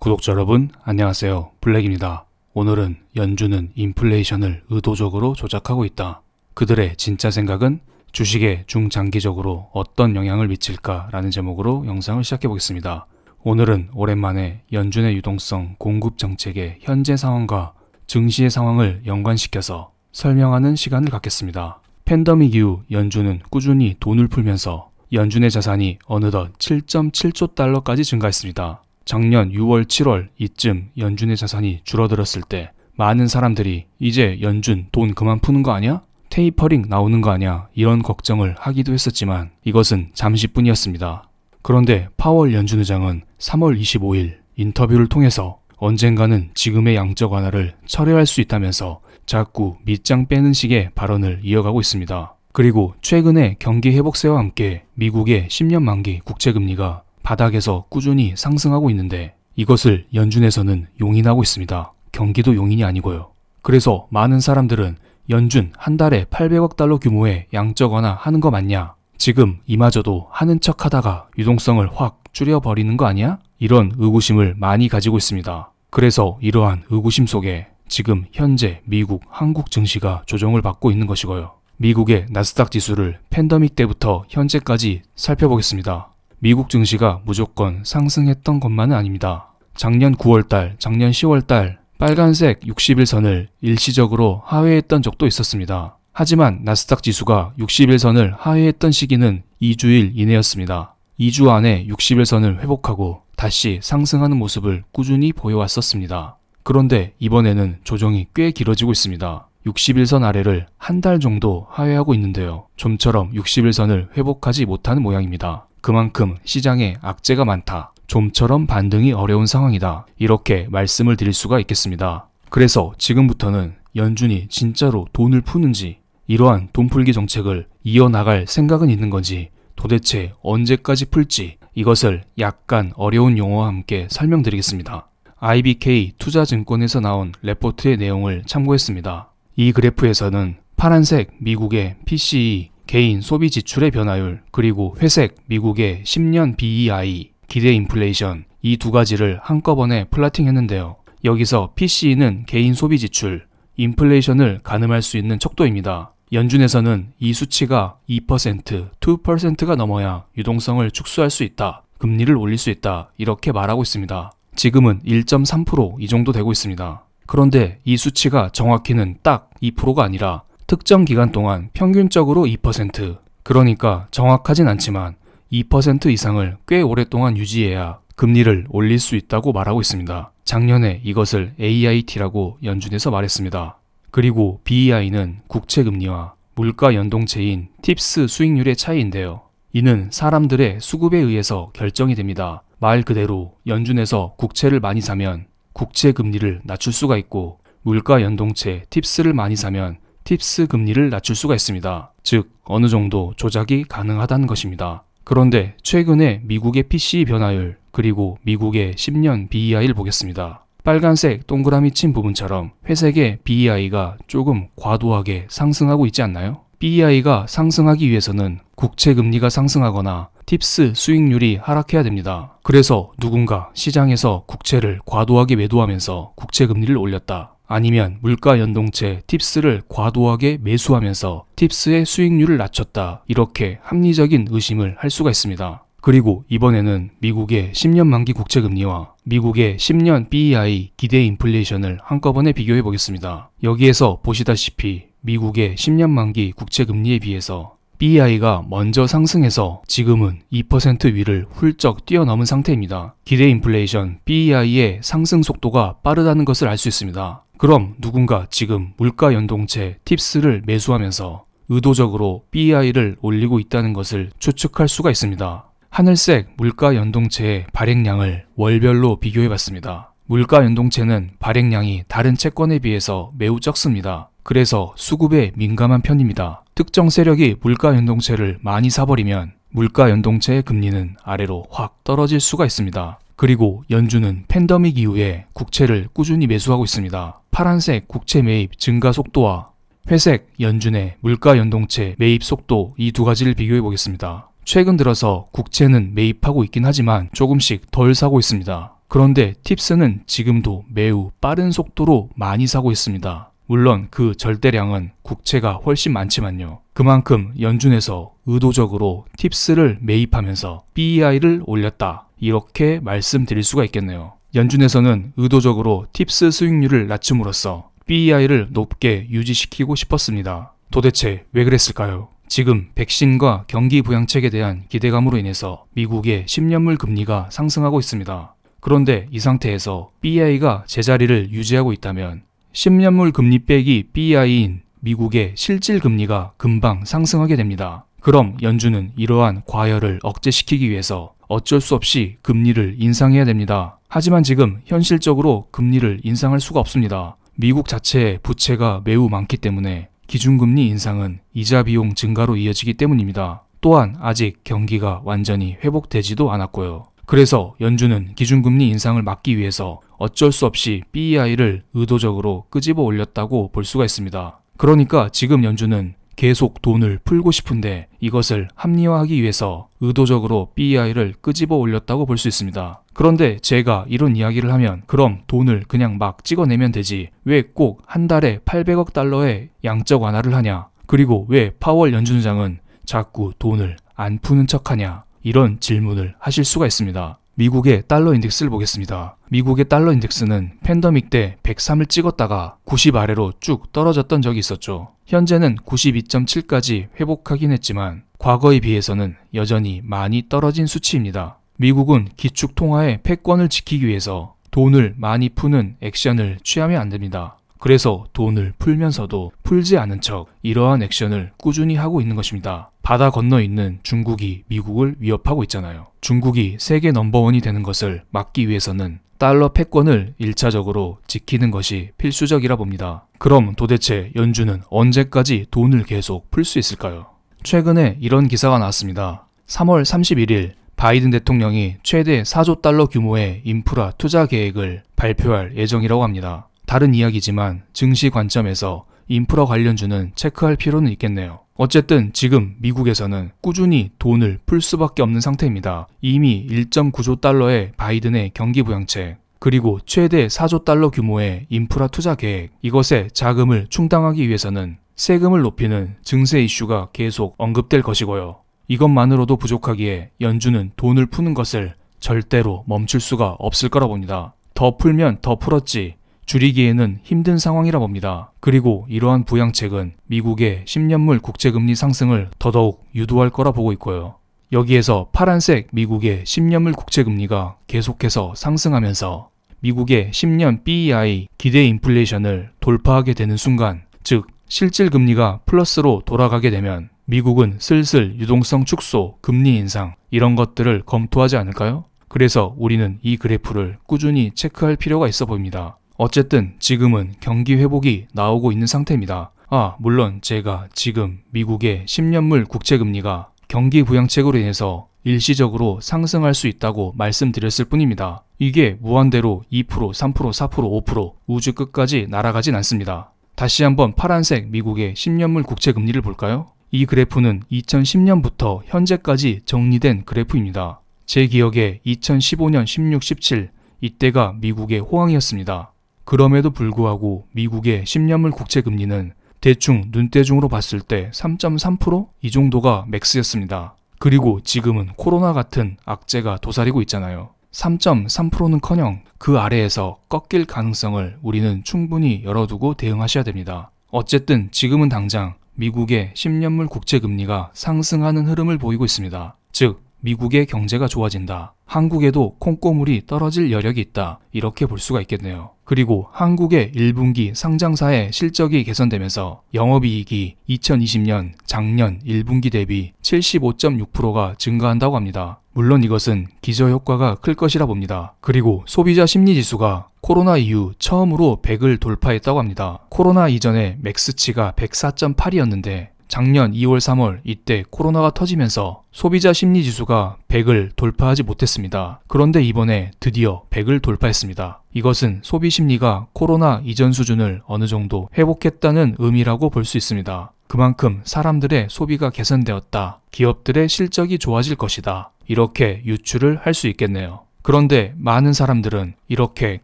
구독자 여러분 안녕하세요. 블랙입니다. 오늘은 연준은 인플레이션을 의도적으로 조작하고 있다. 그들의 진짜 생각은 주식에 중장기적으로 어떤 영향을 미칠까라는 제목으로 영상을 시작해 보겠습니다. 오늘은 오랜만에 연준의 유동성 공급 정책의 현재 상황과 증시의 상황을 연관시켜서 설명하는 시간을 갖겠습니다. 팬데믹 이후 연준은 꾸준히 돈을 풀면서 연준의 자산이 어느덧 7.7조 달러까지 증가했습니다. 작년 6월, 7월 이쯤 연준의 자산이 줄어들었을 때 많은 사람들이 이제 연준 돈 그만 푸는 거 아니야? 테이퍼링 나오는 거 아니야? 이런 걱정을 하기도 했었지만 이것은 잠시뿐이었습니다. 그런데 파월 연준 의장은 3월 25일 인터뷰를 통해서 언젠가는 지금의 양적 완화를 철회할 수 있다면서 자꾸 밑장 빼는 식의 발언을 이어가고 있습니다. 그리고 최근에 경기 회복세와 함께 미국의 10년 만기 국채금리가 바닥에서 꾸준히 상승하고 있는데 이것을 연준에서는 용인하고 있습니다. 경기도 용인이 아니고요. 그래서 많은 사람들은 연준 한 달에 800억 달러 규모의 양적 완화 하는 거 맞냐? 지금 이마저도 하는 척 하다가 유동성을 확 줄여버리는 거 아니야? 이런 의구심을 많이 가지고 있습니다. 그래서 이러한 의구심 속에 지금 현재 미국, 한국 증시가 조정을 받고 있는 것이고요. 미국의 나스닥 지수를 팬데믹 때부터 현재까지 살펴보겠습니다. 미국 증시가 무조건 상승했던 것만은 아닙니다. 작년 9월달, 작년 10월달 빨간색 60일선을 일시적으로 하회했던 적도 있었습니다. 하지만 나스닥 지수가 60일선을 하회했던 시기는 2주일 이내였습니다. 2주 안에 60일선을 회복하고 다시 상승하는 모습을 꾸준히 보여왔었습니다. 그런데 이번에는 조정이 꽤 길어지고 있습니다. 60일선 아래를 한 달 정도 하회하고 있는데요. 좀처럼 60일선을 회복하지 못하는 모양입니다. 그만큼 시장에 악재가 많다. 좀처럼 반등이 어려운 상황이다. 이렇게 말씀을 드릴 수가 있겠습니다. 그래서 지금부터는 연준이 진짜로 돈을 푸는지 이러한 돈풀기 정책을 이어나갈 생각은 있는 건지 도대체 언제까지 풀지 이것을 약간 어려운 용어와 함께 설명드리겠습니다. IBK 투자증권에서 나온 레포트의 내용을 참고했습니다. 이 그래프에서는 파란색 미국의 PCE 개인 소비 지출의 변화율 그리고 회색 미국의 10년 BEI 기대 인플레이션 이 두 가지를 한꺼번에 플라팅했는데요. 여기서 PCE는 개인 소비 지출, 인플레이션을 가늠할 수 있는 척도입니다. 연준에서는 이 수치가 2%, 2%가 넘어야 유동성을 축소할 수 있다, 금리를 올릴 수 있다 이렇게 말하고 있습니다. 지금은 1.3% 이 정도 되고 있습니다. 그런데 이 수치가 정확히는 딱 2%가 아니라 특정 기간 동안 평균적으로 2%, 그러니까 정확하진 않지만 2% 이상을 꽤 오랫동안 유지해야 금리를 올릴 수 있다고 말하고 있습니다. 작년에 이것을 AIT라고 연준에서 말했습니다. 그리고 BEI는 국채금리와 물가 연동체인 팁스 수익률의 차이인데요. 이는 사람들의 수급에 의해서 결정이 됩니다. 말 그대로 연준에서 국채를 많이 사면 국채 금리를 낮출 수가 있고 물가 연동체 팁스를 많이 사면 팁스 금리를 낮출 수가 있습니다. 즉 어느 정도 조작이 가능하다는 것입니다. 그런데 최근에 미국의 PCE 변화율 그리고 미국의 10년 BEI를 보겠습니다. 빨간색 동그라미 친 부분처럼 회색의 BEI가 조금 과도하게 상승하고 있지 않나요? BEI가 상승하기 위해서는 국채 금리가 상승하거나 팁스 수익률이 하락해야 됩니다. 그래서 누군가 시장에서 국채를 과도하게 매도하면서 국채 금리를 올렸다. 아니면 물가 연동체 팁스를 과도하게 매수하면서 팁스의 수익률을 낮췄다. 이렇게 합리적인 의심을 할 수가 있습니다. 그리고 이번에는 미국의 10년 만기 국채금리와 미국의 10년 BEI 기대 인플레이션을 한꺼번에 비교해 보겠습니다. 여기에서 보시다시피 미국의 10년 만기 국채금리에 비해서 BEI가 먼저 상승해서 지금은 2% 위를 훌쩍 뛰어넘은 상태입니다. 기대 인플레이션 BEI의 상승 속도가 빠르다는 것을 알 수 있습니다. 그럼 누군가 지금 물가 연동체 팁스를 매수하면서 의도적으로 BEI를 올리고 있다는 것을 추측할 수가 있습니다. 하늘색 물가 연동체의 발행량을 월별로 비교해봤습니다. 물가 연동체는 발행량이 다른 채권에 비해서 매우 적습니다. 그래서 수급에 민감한 편입니다. 특정 세력이 물가 연동체를 많이 사버리면 물가 연동체의 금리는 아래로 확 떨어질 수가 있습니다. 그리고 연준은 팬데믹 이후에 국채를 꾸준히 매수하고 있습니다. 파란색 국채 매입 증가 속도와 회색 연준의 물가 연동체 매입 속도 이 두 가지를 비교해 보겠습니다. 최근 들어서 국채는 매입하고 있긴 하지만 조금씩 덜 사고 있습니다. 그런데 팁스는 지금도 매우 빠른 속도로 많이 사고 있습니다. 물론 그 절대량은 국채가 훨씬 많지만요. 그만큼 연준에서 의도적으로 팁스를 매입하면서 BEI를 올렸다, 이렇게 말씀드릴 수가 있겠네요. 연준에서는 의도적으로 팁스 수익률을 낮춤으로써 BEI를 높게 유지시키고 싶었습니다. 도대체 왜 그랬을까요? 지금 백신과 경기 부양책에 대한 기대감으로 인해서 미국의 10년물 금리가 상승하고 있습니다. 그런데 이 상태에서 BEI가 제자리를 유지하고 있다면 10년물 금리 빼기 BEI인 미국의 실질 금리가 금방 상승하게 됩니다. 그럼 연준은 이러한 과열을 억제시키기 위해서 어쩔 수 없이 금리를 인상해야 됩니다. 하지만 지금 현실적으로 금리를 인상할 수가 없습니다. 미국 자체의 부채가 매우 많기 때문에 기준금리 인상은 이자 비용 증가로 이어지기 때문입니다. 또한 아직 경기가 완전히 회복되지도 않았고요. 그래서 연준은 기준금리 인상을 막기 위해서 어쩔 수 없이 BEI를 의도적으로 끄집어 올렸다고 볼 수가 있습니다. 그러니까 지금 연준은 계속 돈을 풀고 싶은데 이것을 합리화하기 위해서 의도적으로 BEI를 끄집어 올렸다고 볼 수 있습니다. 그런데 제가 이런 이야기를 하면 그럼 돈을 그냥 막 찍어내면 되지, 왜 꼭 한 달에 800억 달러의 양적 완화를 하냐, 그리고 왜 파월 연준장은 자꾸 돈을 안 푸는 척하냐, 이런 질문을 하실 수가 있습니다. 미국의 달러 인덱스를 보겠습니다. 미국의 달러 인덱스는 팬데믹 때 103을 찍었다가 90 아래로 쭉 떨어졌던 적이 있었죠. 현재는 92.7까지 회복하긴 했지만 과거에 비해서는 여전히 많이 떨어진 수치입니다. 미국은 기축 통화의 패권을 지키기 위해서 돈을 많이 푸는 액션을 취하면 안 됩니다. 그래서 돈을 풀면서도 풀지 않은 척 이러한 액션을 꾸준히 하고 있는 것입니다. 바다 건너 있는 중국이 미국을 위협하고 있잖아요. 중국이 세계 넘버원이 되는 것을 막기 위해서는 달러 패권을 1차적으로 지키는 것이 필수적이라 봅니다. 그럼 도대체 연준은 언제까지 돈을 계속 풀 수 있을까요? 최근에 이런 기사가 나왔습니다. 3월 31일 바이든 대통령이 최대 4조 달러 규모의 인프라 투자 계획을 발표할 예정이라고 합니다. 다른 이야기지만 증시 관점에서 인프라 관련주는 체크할 필요는 있겠네요. 어쨌든 지금 미국에서는 꾸준히 돈을 풀 수밖에 없는 상태입니다. 이미 1.9조 달러의 바이든의 경기 부양책, 그리고 최대 4조 달러 규모의 인프라 투자 계획, 이것에 자금을 충당하기 위해서는 세금을 높이는 증세 이슈가 계속 언급될 것이고요. 이것만으로도 부족하기에 연준은 돈을 푸는 것을 절대로 멈출 수가 없을 거라 봅니다. 더 풀면 더 풀었지 줄이기에는 힘든 상황이라 봅니다. 그리고 이러한 부양책은 미국의 10년물 국채금리 상승을 더더욱 유도할 거라 보고 있고요. 여기에서 파란색 미국의 10년물 국채금리가 계속해서 상승하면서 미국의 10년 BEI 기대 인플레이션을 돌파하게 되는 순간, 즉 실질 금리가 플러스로 돌아가게 되면 미국은 슬슬 유동성 축소, 금리 인상 이런 것들을 검토하지 않을까요? 그래서 우리는 이 그래프를 꾸준히 체크할 필요가 있어 보입니다. 어쨌든 지금은 경기 회복이 나오고 있는 상태입니다. 물론 제가 지금 미국의 10년물 국채금리가 경기 부양책으로 인해서 일시적으로 상승할 수 있다고 말씀드렸을 뿐입니다. 이게 무한대로 2%, 3%, 4%, 5% 우주 끝까지 날아가진 않습니다. 다시 한번 파란색 미국의 10년물 국채금리를 볼까요? 이 그래프는 2010년부터 현재까지 정리된 그래프입니다. 제 기억에 2015년 16, 17 이때가 미국의 호황이었습니다. 그럼에도 불구하고 미국의 10년물 국채금리는 대충 눈대중으로 봤을 때 3.3%? 이 정도가 맥스였습니다. 그리고 지금은 코로나 같은 악재가 도사리고 있잖아요. 3.3%는커녕 그 아래에서 꺾일 가능성을 우리는 충분히 열어두고 대응하셔야 됩니다. 어쨌든 지금은 당장 미국의 10년물 국채금리가 상승하는 흐름을 보이고 있습니다. 즉 미국의 경제가 좋아진다, 한국에도 콩고물이 떨어질 여력이 있다, 이렇게 볼 수가 있겠네요. 그리고 한국의 1분기 상장사의 실적이 개선되면서 영업이익이 2020년 작년 1분기 대비 75.6%가 증가한다고 합니다. 물론 이것은 기저효과가 클 것이라 봅니다. 그리고 소비자 심리지수가 코로나 이후 처음으로 100을 돌파했다고 합니다. 코로나 이전에 맥스치가 104.8이었는데 작년 2월 3월 이때 코로나가 터지면서 소비자 심리지수가 100을 돌파하지 못했습니다. 그런데 이번에 드디어 100을 돌파했습니다. 이것은 소비 심리가 코로나 이전 수준을 어느 정도 회복했다는 의미라고 볼 수 있습니다. 그만큼 사람들의 소비가 개선되었다, 기업들의 실적이 좋아질 것이다, 이렇게 유추를 할 수 있겠네요. 그런데 많은 사람들은 이렇게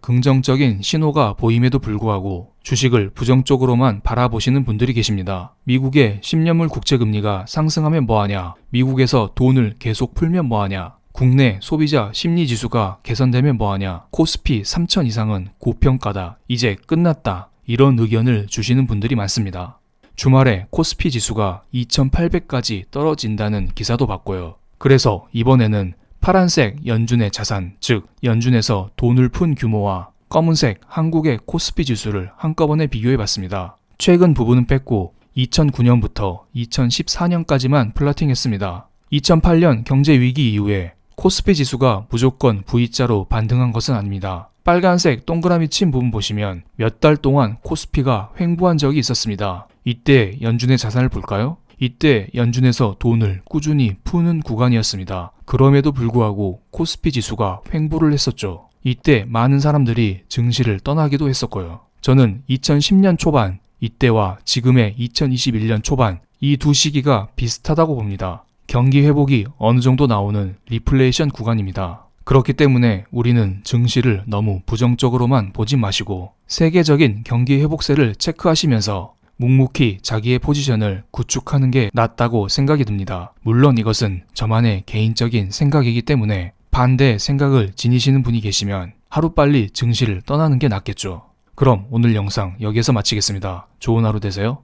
긍정적인 신호가 보임에도 불구하고 주식을 부정적으로만 바라보시는 분들이 계십니다. 미국의 10년물 국채금리가 상승하면 뭐하냐? 미국에서 돈을 계속 풀면 뭐하냐? 국내 소비자 심리지수가 개선되면 뭐하냐? 코스피 3000 이상은 고평가다. 이제 끝났다. 이런 의견을 주시는 분들이 많습니다. 주말에 코스피 지수가 2800까지 떨어진다는 기사도 봤고요. 그래서 이번에는 파란색 연준의 자산, 즉 연준에서 돈을 푼 규모와 검은색 한국의 코스피 지수를 한꺼번에 비교해봤습니다. 최근 부분은 뺐고 2009년부터 2014년까지만 플러팅했습니다. 2008년 경제위기 이후에 코스피 지수가 무조건 V자로 반등한 것은 아닙니다. 빨간색 동그라미 친 부분 보시면 몇 달 동안 코스피가 횡보한 적이 있었습니다. 이때 연준의 자산을 볼까요? 이때 연준에서 돈을 꾸준히 푸는 구간이었습니다. 그럼에도 불구하고 코스피 지수가 횡보를 했었죠. 이때 많은 사람들이 증시를 떠나기도 했었고요. 저는 2010년 초반, 이때와 지금의 2021년 초반, 이 두 시기가 비슷하다고 봅니다. 경기 회복이 어느 정도 나오는 리플레이션 구간입니다. 그렇기 때문에 우리는 증시를 너무 부정적으로만 보지 마시고 세계적인 경기 회복세를 체크하시면서 묵묵히 자기의 포지션을 구축하는 게 낫다고 생각이 듭니다. 물론 이것은 저만의 개인적인 생각이기 때문에 반대 생각을 지니시는 분이 계시면 하루빨리 증시를 떠나는 게 낫겠죠. 그럼 오늘 영상 여기에서 마치겠습니다. 좋은 하루 되세요.